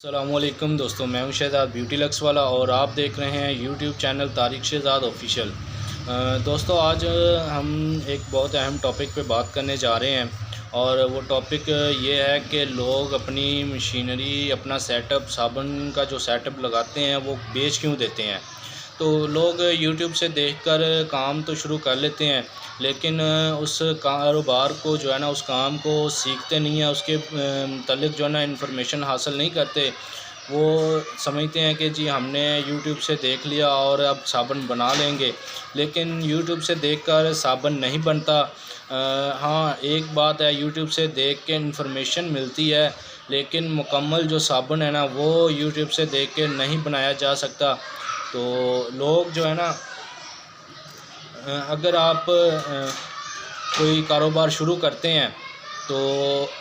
السلام علیکم دوستوں، میں ہوں شہزاد بیوٹی لکس والا اور آپ دیکھ رہے ہیں YouTube channel Tariq Shahzad official. دوستوں، آج ہم ایک بہت اہم ٹاپک پہ بات کرنے جا رہے ہیں اور وہ ٹاپک یہ ہے کہ لوگ اپنی مشینری، اپنا سیٹ اپ، صابن کا جو سیٹ اپ لگاتے ہیں وہ بیچ کیوں دیتے ہیں۔ تو لوگ یوٹیوب سے دیکھ کر کام تو شروع کر لیتے ہیں، لیکن اس کاروبار کو جو ہے نا، اس کام کو سیکھتے نہیں ہیں، اس کے متعلق جو ہے نا انفارمیشن حاصل نہیں کرتے۔ وہ سمجھتے ہیں کہ جی ہم نے یوٹیوب سے دیکھ لیا اور اب صابن بنا لیں گے، لیکن یوٹیوب سے دیکھ کر صابن نہیں بنتا۔ ہاں، ایک بات ہے، یوٹیوب سے دیکھ کے انفارمیشن ملتی ہے، لیکن مکمل جو صابن ہے نا وہ یوٹیوب سے دیکھ کے نہیں بنایا جا سکتا۔ تو لوگ جو ہے نا، اگر آپ کوئی کاروبار شروع کرتے ہیں تو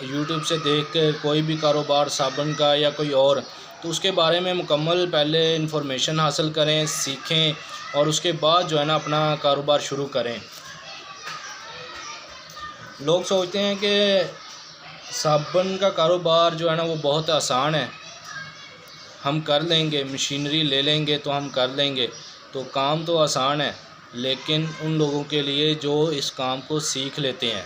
یوٹیوب سے دیکھ کے کوئی بھی کاروبار، صابن کا یا کوئی اور، تو اس کے بارے میں مکمل پہلے انفارمیشن حاصل کریں، سیکھیں اور اس کے بعد جو ہے نا اپنا کاروبار شروع کریں۔ لوگ سوچتے ہیں کہ صابن کا کاروبار جو ہے نا وہ بہت آسان ہے، ہم کر لیں گے، مشینری لے لیں گے تو ہم کر لیں گے۔ تو کام تو آسان ہے، لیکن ان لوگوں کے لیے جو اس کام کو سیکھ لیتے ہیں۔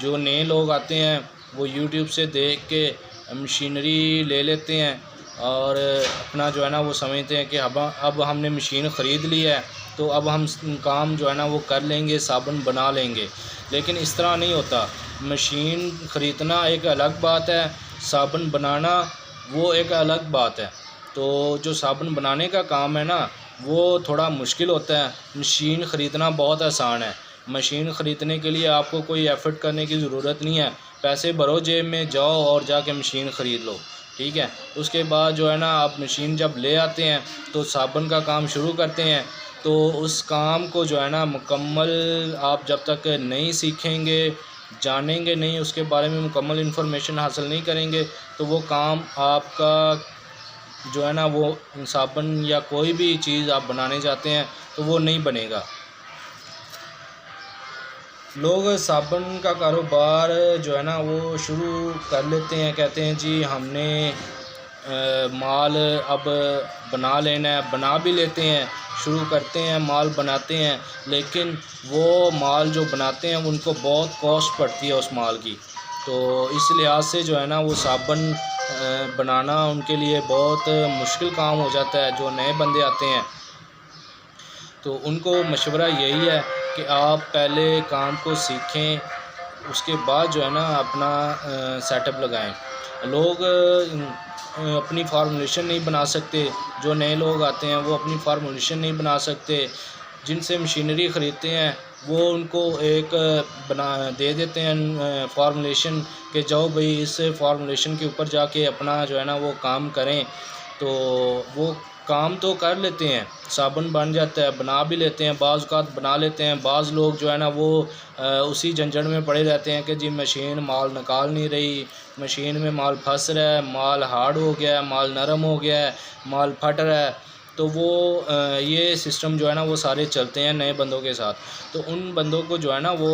جو نئے لوگ آتے ہیں وہ یوٹیوب سے دیکھ کے مشینری لے لیتے ہیں اور اپنا جو ہے نا وہ سمجھتے ہیں کہ اب ہم نے مشین خرید لی ہے تو اب ہم کام جو ہے نا وہ کر لیں گے، صابن بنا لیں گے۔ لیکن اس طرح نہیں ہوتا۔ مشین خریدنا ایک الگ بات ہے، صابن بنانا وہ ایک الگ بات ہے۔ تو جو صابن بنانے کا کام ہے نا وہ تھوڑا مشکل ہوتا ہے، مشین خریدنا بہت آسان ہے۔ مشین خریدنے کے لیے آپ کو کوئی ایفرٹ کرنے کی ضرورت نہیں ہے، پیسے بھرو جیب میں، جاؤ اور جا کے مشین خرید لو، ٹھیک ہے۔ اس کے بعد جو ہے نا آپ مشین جب لے آتے ہیں تو صابن کا کام شروع کرتے ہیں۔ تو اس کام کو جو ہے نا مکمل آپ جب تک نہیں سیکھیں گے، جانیں گے نہیں، اس کے بارے میں مکمل انفارمیشن حاصل نہیں کریں گے تو وہ کام آپ کا جو ہے نا، وہ صابن یا کوئی بھی چیز آپ بنانے جاتے ہیں تو وہ نہیں بنے گا۔ لوگ صابن کا کاروبار جو ہے نا وہ شروع کر لیتے ہیں، کہتے ہیں جی ہم نے مال اب بنا لینا ہے، بنا بھی لیتے ہیں، شروع کرتے ہیں، مال بناتے ہیں، لیکن وہ مال جو بناتے ہیں ان کو بہت کاسٹ پڑتی ہے اس مال کی۔ تو اس لحاظ سے جو ہے نا وہ صابن بنانا ان کے لیے بہت مشکل کام ہو جاتا ہے۔ جو نئے بندے آتے ہیں تو ان کو مشورہ یہی ہے کہ آپ پہلے کام کو سیکھیں، اس کے بعد جو ہے نا اپنا سیٹ اپ لگائیں۔ لوگ اپنی فارمولیشن نہیں بنا سکتے، جو نئے لوگ آتے ہیں وہ اپنی فارمولیشن نہیں بنا سکتے۔ جن سے مشینری خریدتے ہیں وہ ان کو ایک دے دیتے ہیں فارمولیشن کہ جاؤ بھئی اس فارمولیشن کے اوپر جا کے اپنا جو ہے نا وہ کام کریں۔ تو وہ کام تو کر لیتے ہیں، صابن بن جاتا ہے، بنا بھی لیتے ہیں، بعض اوقات بنا لیتے ہیں۔ بعض لوگ جو ہے نا وہ اسی جھنجھٹ میں پڑے رہتے ہیں کہ جی مشین مال نکال نہیں رہی، مشین میں مال پھنس رہا ہے، مال ہارڈ ہو گیا ہے، مال نرم ہو گیا ہے، مال پھٹ رہا ہے۔ تو وہ یہ سسٹم جو ہے نا وہ سارے چلتے ہیں نئے بندوں کے ساتھ۔ تو ان بندوں کو جو ہے نا وہ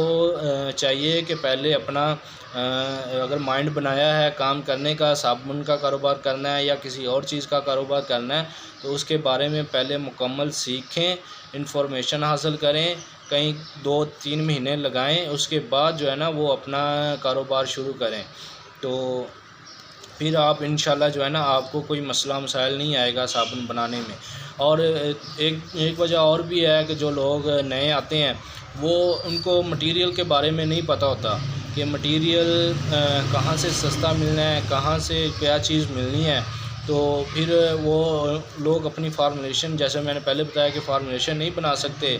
چاہیے کہ پہلے اپنا اگر مائنڈ بنایا ہے کام کرنے کا، صابن کا کاروبار کرنا ہے یا کسی اور چیز کا کاروبار کرنا ہے، تو اس کے بارے میں پہلے مکمل سیکھیں، انفارمیشن حاصل کریں، کہیں 2-3 مہینے لگائیں، اس کے بعد جو ہے نا وہ اپنا کاروبار شروع کریں۔ تو پھر آپ انشاءاللہ جو ہے نا آپ کو کوئی مسئلہ مسائل نہیں آئے گا صابن بنانے میں۔ اور ایک وجہ اور بھی ہے کہ جو لوگ نئے آتے ہیں وہ ان کو مٹیریل کے بارے میں نہیں پتہ ہوتا کہ مٹیریل کہاں سے سستا ملنا ہے، کہاں سے کیا چیز ملنی ہے۔ تو پھر وہ لوگ اپنی فارمولیشن، جیسے میں نے پہلے بتایا کہ فارمولیشن نہیں بنا سکتے۔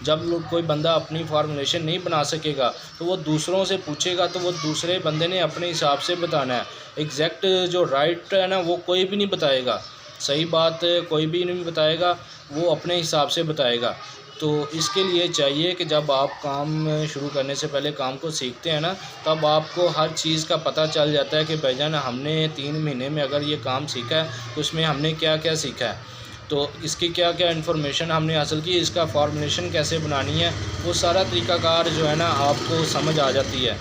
جب کوئی بندہ اپنی فارمولیشن نہیں بنا سکے گا تو وہ دوسروں سے پوچھے گا تو وہ دوسرے بندے نے اپنے حساب سے بتانا ہے۔ ایگزیکٹ جو رائٹ ہے نا وہ کوئی بھی نہیں بتائے گا، صحیح بات کوئی بھی نہیں بتائے گا، وہ اپنے حساب سے بتائے گا۔ تو اس کے لیے چاہیے کہ جب آپ کام شروع کرنے سے پہلے کام کو سیکھتے ہیں نا، تب آپ کو ہر چیز کا پتہ چل جاتا ہے کہ بھائی جان ہم نے 3 مہینے میں اگر یہ کام سیکھا ہے تو اس میں ہم نے کیا کیا سیکھا ہے، تو اس کی کیا کیا انفارمیشن ہم نے حاصل کی، اس کا فارمولیشن کیسے بنانی ہے، وہ سارا طریقہ کار جو ہے نا آپ کو سمجھ آ جاتی ہے۔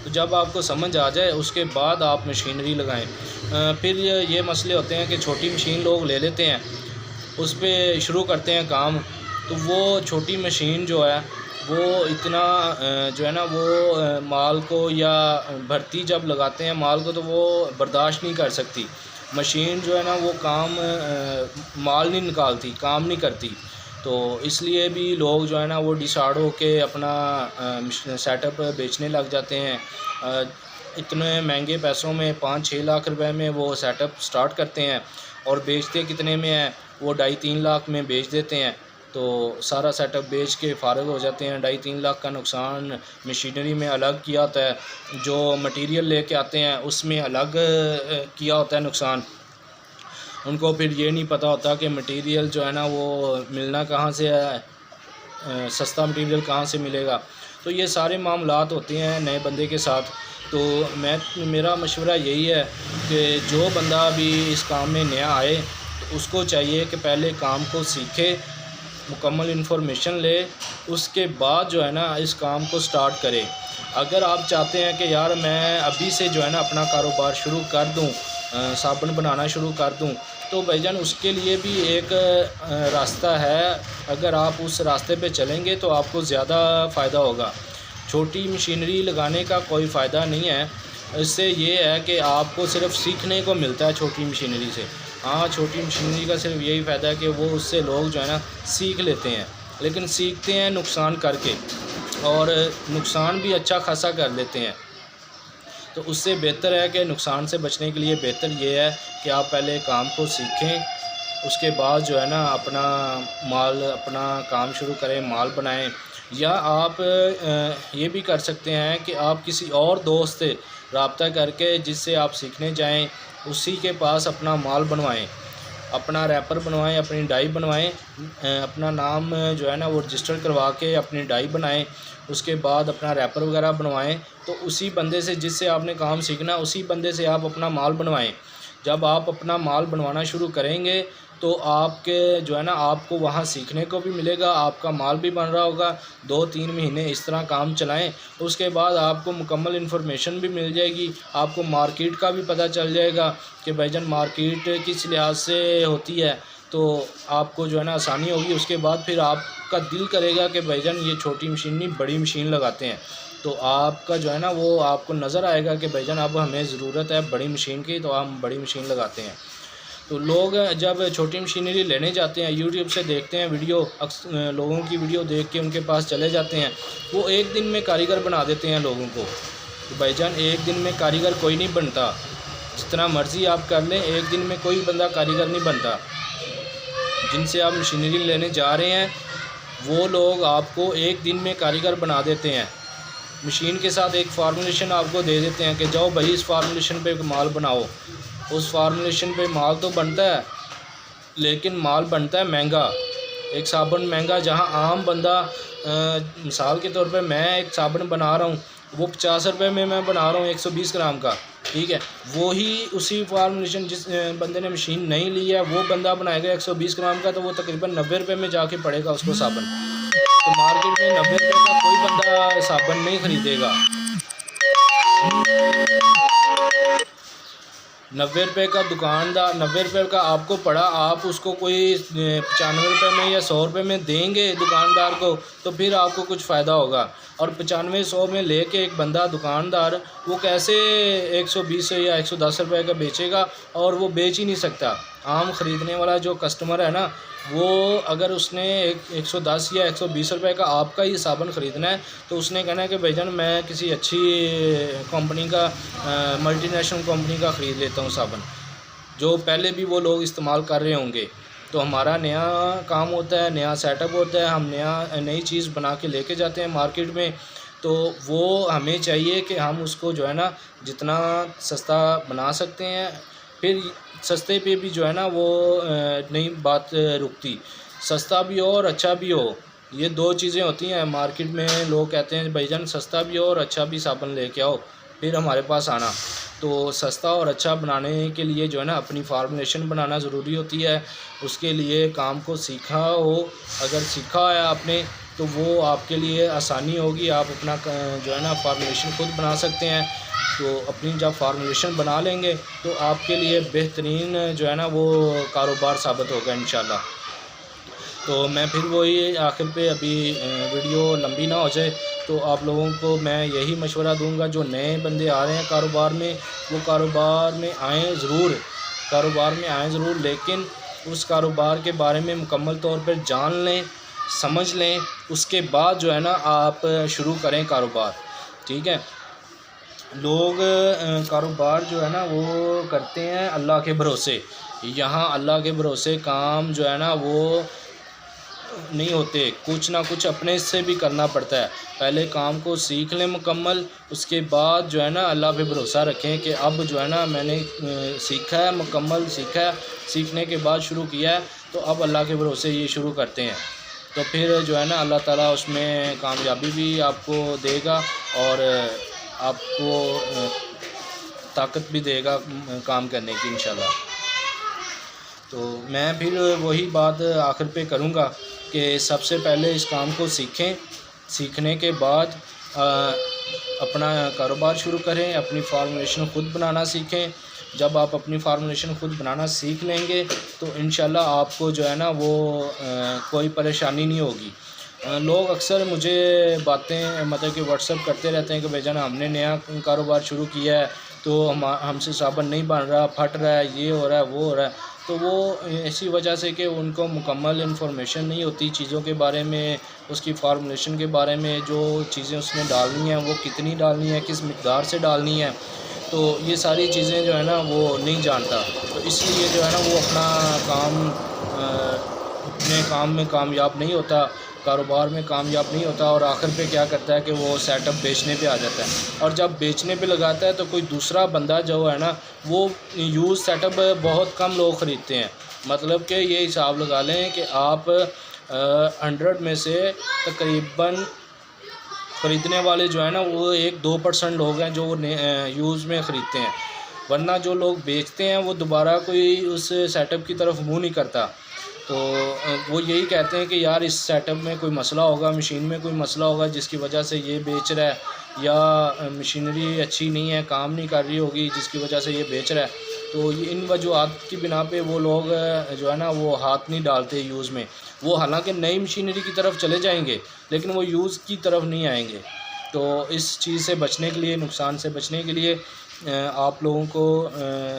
تو جب آپ کو سمجھ آ جائے اس کے بعد آپ مشینری لگائیں۔ پھر یہ مسئلے ہوتے ہیں کہ چھوٹی مشین لوگ لے لیتے ہیں، اس پہ شروع کرتے ہیں کام، تو وہ چھوٹی مشین جو ہے وہ اتنا جو ہے نا وہ مال کو یا بھرتی جب لگاتے ہیں مال کو تو وہ برداشت نہیں کر سکتی مشین، جو ہے نا وہ کام مال نہیں نکالتی، کام نہیں کرتی۔ تو اس لیے بھی لوگ جو ہے نا وہ ڈسارڈ ہو کے اپنا سیٹ اپ بیچنے لگ جاتے ہیں، اتنے مہنگے پیسوں میں 5-6 لاکھ روپے میں وہ سیٹ اپ سٹارٹ کرتے ہیں اور بیچتے کتنے میں ہیں، وہ 2.5-3 لاکھ میں بیچ دیتے ہیں۔ تو سارا سیٹ اپ بیچ کے فارغ ہو جاتے ہیں، 2.5-3 لاکھ کا نقصان مشینری میں الگ کیا ہوتا ہے، جو مٹیریل لے کے آتے ہیں اس میں الگ کیا ہوتا ہے نقصان۔ ان کو پھر یہ نہیں پتہ ہوتا کہ مٹیریل جو ہے نا وہ ملنا کہاں سے ہے، سستا مٹیریل کہاں سے ملے گا۔ تو یہ سارے معاملات ہوتے ہیں نئے بندے کے ساتھ۔ تو میرا مشورہ یہی ہے کہ جو بندہ بھی اس کام میں نیا آئے تو اس کو چاہیے کہ پہلے کام کو سیکھے، مکمل انفارمیشن لے، اس کے بعد جو ہے نا اس کام کو سٹارٹ کرے۔ اگر آپ چاہتے ہیں کہ یار میں ابھی سے جو ہے نا اپنا کاروبار شروع کر دوں، صابن بنانا شروع کر دوں، تو بھائی جان اس کے لیے بھی ایک راستہ ہے، اگر آپ اس راستے پہ چلیں گے تو آپ کو زیادہ فائدہ ہوگا۔ چھوٹی مشینری لگانے کا کوئی فائدہ نہیں ہے، اس سے یہ ہے کہ آپ کو صرف سیکھنے کو ملتا ہے چھوٹی مشینری سے۔ ہاں چھوٹی مشینری کا صرف یہی فائدہ ہے کہ وہ اس سے لوگ جو ہے نا سیکھ لیتے ہیں، لیکن سیکھتے ہیں نقصان کر کے، اور نقصان بھی اچھا خاصا کر لیتے ہیں۔ تو اس سے بہتر ہے کہ نقصان سے بچنے کے لیے بہتر یہ ہے کہ آپ پہلے کام کو سیکھیں، اس کے بعد جو ہے نا اپنا کام شروع کریں، مال بنائیں۔ یا آپ یہ بھی کر سکتے ہیں کہ آپ کسی اور دوست سے رابطہ کر کے جس سے آپ سیکھنے جائیں اسی کے پاس اپنا مال بنوائیں، اپنا ریپر بنوائیں، اپنی ڈائی بنوائیں، اپنا نام جو ہے نا وہ رجسٹر کروا کے اپنی ڈائی بنائیں، اس کے بعد اپنا ریپر وغیرہ بنوائیں۔ تو اسی بندے سے جس سے آپ نے کام سیکھنا اسی بندے سے آپ اپنا مال بنوائیں۔ جب آپ اپنا مال بنوانا شروع کریں گے تو آپ کے جو ہے نا آپ کو وہاں سیکھنے کو بھی ملے گا، آپ کا مال بھی بن رہا ہوگا۔ 2-3 مہینے اس طرح کام چلائیں، اس کے بعد آپ کو مکمل انفارمیشن بھی مل جائے گی، آپ کو مارکیٹ کا بھی پتہ چل جائے گا کہ بھائی جان مارکیٹ کس لحاظ سے ہوتی ہے، تو آپ کو جو ہے نا آسانی ہوگی۔ اس کے بعد پھر آپ کا دل کرے گا کہ بھائی جان یہ چھوٹی مشین نہیں بڑی مشین لگاتے ہیں، تو آپ کا جو ہے نا وہ آپ کو نظر آئے گا کہ بھائی جان اب ہمیں ضرورت ہے بڑی مشین کی، تو ہم بڑی مشین لگاتے ہیں۔ تو لوگ جب چھوٹی مشینری لینے جاتے ہیں یوٹیوب سے دیکھتے ہیں ویڈیو، لوگوں کی ویڈیو دیکھ کے ان کے پاس چلے جاتے ہیں، وہ ایک دن میں کاریگر بنا دیتے ہیں لوگوں کو۔ تو بھائی جان ایک دن میں کاریگر کوئی نہیں بنتا، جتنا مرضی آپ کر لیں ایک دن میں کوئی بندہ کاریگر نہیں بنتا۔ جن سے آپ مشینری لینے جا رہے ہیں وہ لوگ آپ کو ایک دن میں کاریگر بنا دیتے ہیں، مشین کے ساتھ ایک فارمولیشن آپ کو دے دیتے ہیں کہ جاؤ بھائی اس فارمولیشن پہ مال بناؤ۔ اس فارمولیشن پہ مال تو بنتا ہے لیکن مال بنتا ہے مہنگا، ایک صابن مہنگا، جہاں عام بندہ مثال کے طور پہ میں ایک صابن بنا رہا ہوں وہ 50 روپے میں میں بنا رہا ہوں 120 گرام کا، ٹھیک ہے، وہی اسی فارمولیشن جس بندے نے مشین نہیں لی ہے وہ بندہ بنائے گا 120 گرام کا، تو وہ تقریباً 90 روپے میں جا کے پڑے گا اس کو صابن۔ تو مارکیٹ میں 90 روپے کا کوئی بندہ صابن نہیں خریدے گا۔ 90 روپے کا دکاندار 90 روپے کا آپ کو پڑا، آپ اس کو کوئی 95 روپے میں یا 100 روپے میں دیں گے دکاندار کو تو پھر آپ کو کچھ فائدہ ہوگا، اور 95-100 میں لے کے ایک بندہ دکاندار وہ کیسے 120 یا 110 روپے کا بیچے گا، اور وہ بیچ ہی نہیں سکتا۔ عام خریدنے والا جو کسٹمر ہے نا وہ اگر اس نے 110 یا 120 روپے کا آپ کا ہی صابن خریدنا ہے تو اس نے کہنا ہے کہ بھائی جان میں کسی اچھی کمپنی کا ملٹی نیشنل کمپنی کا خرید لیتا ہوں صابن، جو پہلے بھی وہ لوگ استعمال کر رہے ہوں گے۔ تو ہمارا نیا کام ہوتا ہے، نیا سیٹ اپ ہوتا ہے، ہم نئی چیز بنا کے لے کے جاتے ہیں مارکیٹ میں، تو وہ ہمیں چاہیے کہ ہم اس کو جو ہے نا جتنا سستا بنا سکتے ہیں، پھر سستے پہ بھی جو ہے نا وہ نہیں بات رکتی، سستا بھی ہو اور اچھا بھی ہو، یہ 2 چیزیں ہوتی ہیں مارکیٹ میں۔ لوگ کہتے ہیں بھائی جان سستا بھی ہو اور اچھا بھی صابن لے کے آؤ پھر ہمارے پاس آنا۔ تو سستا اور اچھا بنانے کے لیے جو ہے نا اپنی فارمولیشن بنانا ضروری ہوتی ہے، اس کے لیے کام کو سیکھا ہو، اگر سیکھا ہے آپ نے تو وہ آپ کے لیے آسانی ہوگی، آپ اپنا جو ہے نا فارمولیشن خود بنا سکتے ہیں۔ تو اپنی جب فارمولیشن بنا لیں گے تو آپ کے لیے بہترین جو ہے نا وہ کاروبار ثابت ہوگا انشاءاللہ۔ تو میں پھر وہی آخر پہ ابھی ویڈیو لمبی نہ ہو جائے تو آپ لوگوں کو میں یہی مشورہ دوں گا، جو نئے بندے آ رہے ہیں کاروبار میں، وہ کاروبار میں آئیں ضرور، لیکن اس کاروبار کے بارے میں مکمل طور پر جان لیں، سمجھ لیں، اس کے بعد جو ہے نا آپ شروع کریں کاروبار، ٹھیک ہے۔ لوگ کاروبار جو ہے نا وہ کرتے ہیں اللہ کے بھروسے، یہاں اللہ کے بھروسے کام جو ہے نا وہ نہیں ہوتے، کچھ نہ کچھ اپنے سے بھی کرنا پڑتا ہے۔ پہلے کام کو سیکھ لیں مکمل، اس کے بعد جو ہے نا اللہ پہ بھروسہ رکھیں کہ اب جو ہے نا میں نے سیکھا ہے، مکمل سیکھا ہے، سیکھنے کے بعد شروع کیا ہے تو اب اللہ کے بھروسے یہ شروع کرتے ہیں، تو پھر جو ہے نا اللہ تعالیٰ اس میں کامیابی بھی آپ کو دے گا اور آپ کو طاقت بھی دے گا کام کرنے کی انشاءاللہ۔ تو میں پھر وہی بات آخر پہ کروں گا کہ سب سے پہلے اس کام کو سیکھیں، سیکھنے کے بعد اپنا کاروبار شروع کریں، اپنی فارمولیشن خود بنانا سیکھیں۔ جب آپ اپنی فارمولیشن خود بنانا سیکھ لیں گے تو انشاءاللہ آپ کو جو ہے نا وہ کوئی پریشانی نہیں ہوگی۔ لوگ اکثر مجھے باتیں مطلب کہ واٹس ایپ کرتے رہتے ہیں کہ بھائی جان ہم نے نیا کاروبار شروع کیا ہے تو ہم سے صابن نہیں بن رہا، پھٹ رہا ہے، یہ ہو رہا ہے، وہ ہو رہا ہے، تو وہ اسی وجہ سے کہ ان کو مکمل انفارمیشن نہیں ہوتی چیزوں کے بارے میں، اس کی فارمولیشن کے بارے میں، جو چیزیں اس میں ڈالنی ہیں وہ کتنی ڈالنی ہیں، کس مقدار سے ڈالنی ہے، تو یہ ساری چیزیں جو ہے نا وہ نہیں جانتا، تو اس لیے جو ہے نا وہ اپنے کام میں کامیاب نہیں ہوتا، کاروبار میں کامیاب نہیں ہوتا، اور آخر پہ کیا کرتا ہے کہ وہ سیٹ اپ بیچنے پہ آ جاتا ہے، اور جب بیچنے پہ لگاتا ہے تو کوئی دوسرا بندہ جو ہے نا وہ یوز سیٹ اپ بہت کم لوگ خریدتے ہیں، مطلب کہ یہ حساب لگا لیں کہ آپ 100 میں سے تقریباً خریدنے والے جو ہے نا وہ 1-2% لوگ ہیں جو یوز میں خریدتے ہیں، ورنہ جو لوگ بیچتے ہیں وہ دوبارہ کوئی اس سیٹ اپ کی طرف منہ نہیں کرتا، تو وہ یہی کہتے ہیں کہ یار اس سیٹ اپ میں کوئی مسئلہ ہوگا، مشین میں کوئی مسئلہ ہوگا جس کی وجہ سے یہ بیچ رہا ہے، یا مشینری اچھی نہیں ہے، کام نہیں کر رہی ہوگی جس کی وجہ سے یہ بیچ رہا ہے، تو ان وجوہات کی بنا پہ وہ لوگ جو ہے نا وہ ہاتھ نہیں ڈالتے یوز میں، وہ حالانکہ نئی مشینری کی طرف چلے جائیں گے لیکن وہ یوز کی طرف نہیں آئیں گے۔ تو اس چیز سے بچنے کے لیے، نقصان سے بچنے کے لیے آپ لوگوں کو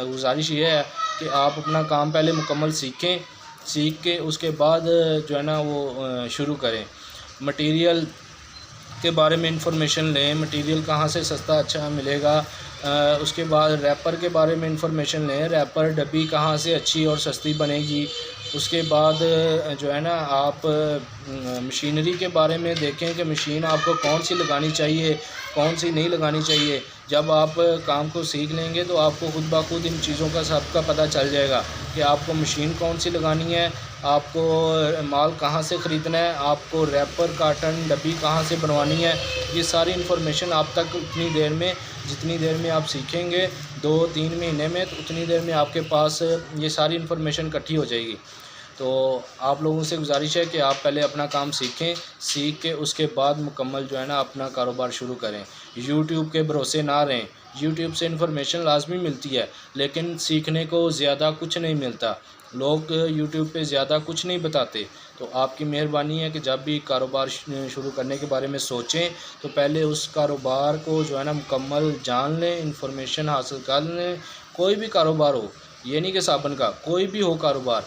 گزارش یہ ہے کہ آپ اپنا کام پہلے مکمل سیکھیں، سیکھ کے اس کے بعد جو ہے نا وہ شروع کریں۔ مٹیریل کے بارے میں انفارمیشن لیں، مٹیریل کہاں سے سستا اچھا ملے گا، اس کے بعد ریپر کے بارے میں انفارمیشن لیں، ریپر ڈبی کہاں سے اچھی اور سستی بنے گی، اس کے بعد جو ہے نا آپ مشینری کے بارے میں دیکھیں کہ مشین آپ کو کون سی لگانی چاہیے، کون سی نہیں لگانی چاہیے۔ جب آپ کام کو سیکھ لیں گے تو آپ کو خود بخود ان چیزوں کا سب کا پتہ چل جائے گا کہ آپ کو مشین کون سی لگانی ہے، آپ کو مال کہاں سے خریدنا ہے، آپ کو ریپر، کارٹن، ڈبی کہاں سے بنوانی ہے، یہ ساری انفارمیشن آپ تک اتنی دیر میں، جتنی دیر میں آپ سیکھیں گے 2-3 مہینے میں، تو اتنی دیر میں آپ کے پاس یہ ساری انفارمیشن اکٹھی ہو جائے گی۔ تو آپ لوگوں سے گزارش ہے کہ آپ پہلے اپنا کام سیکھیں، سیکھ کے اس کے بعد مکمل جو ہے نا اپنا کاروبار شروع کریں۔ یوٹیوب کے بھروسے نہ رہیں، یوٹیوب سے انفارمیشن لازمی ملتی ہے لیکن سیکھنے کو زیادہ کچھ نہیں ملتا، لوگ یوٹیوب پہ زیادہ کچھ نہیں بتاتے، تو آپ کی مہربانی ہے کہ جب بھی کاروبار شروع کرنے کے بارے میں سوچیں تو پہلے اس کاروبار کو جو ہے نا مکمل جان لیں، انفارمیشن حاصل کر لیں۔ کوئی بھی کاروبار ہو، یہ نہیں کہ صابن کا، کوئی بھی ہو کاروبار،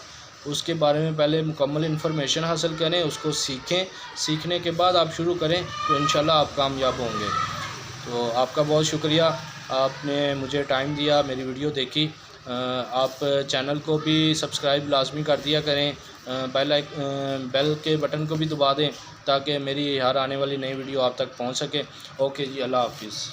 اس کے بارے میں پہلے مکمل انفارمیشن حاصل کریں، اس کو سیکھیں، سیکھنے کے بعد آپ شروع کریں تو انشاءاللہ آپ کامیاب ہوں گے۔ تو آپ کا بہت شکریہ، آپ نے مجھے ٹائم دیا، میری ویڈیو دیکھی۔ آپ چینل کو بھی سبسکرائب لازمی کر دیا کریں، بیل کے بٹن کو بھی دبا دیں تاکہ میری ہر آنے والی نئی ویڈیو آپ تک پہنچ سکے۔ اوکے جی، اللہ حافظ۔